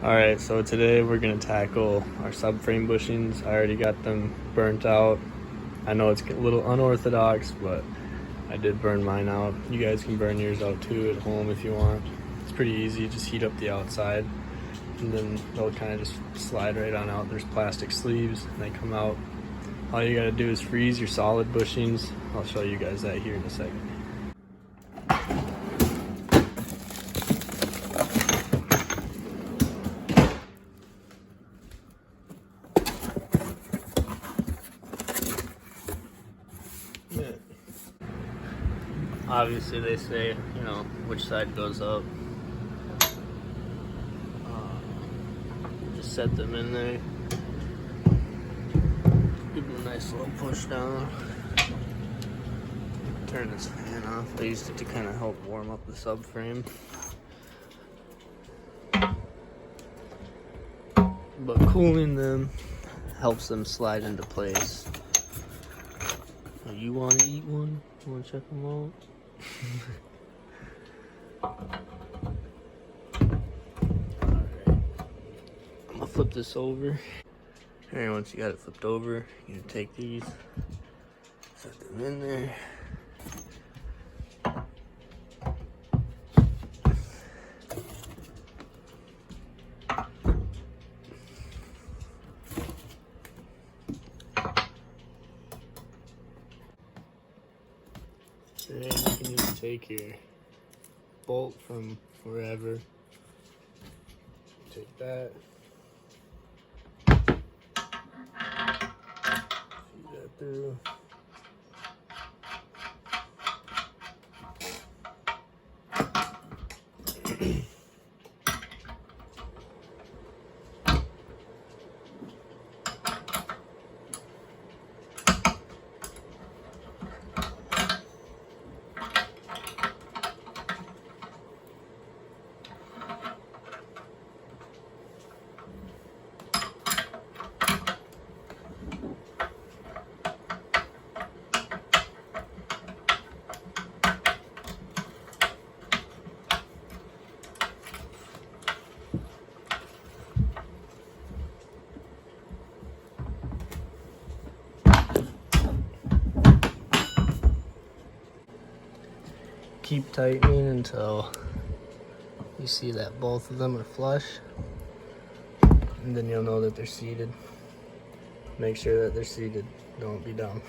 Alright, so today we're going to tackle our subframe bushings. I already got them burnt out. I know it's a little unorthodox, but I did burn mine out. You guys can burn yours out too at home if you want. It's pretty easy, just heat up the outside and then they'll kind of just slide right on out. There's plastic sleeves and they come out. All you got to do is freeze your solid bushings. I'll show you guys that here in a second. Obviously they say, which side goes up. Just set them in there. Give them a nice little push down. Turn this fan off. I used it to kind of help warm up the subframe. But cooling them helps them slide into place. Oh, you want to eat one? You want to check them out? Alright, I'm gonna flip this over. Alright, once you got it flipped over, you're gonna take these, set them in there. Then you can just take your bolt from wherever, take that, feed that through. Keep tightening until you see that both of them are flush, and then you'll know that they're seated. Make sure that they're seated, don't be dumb.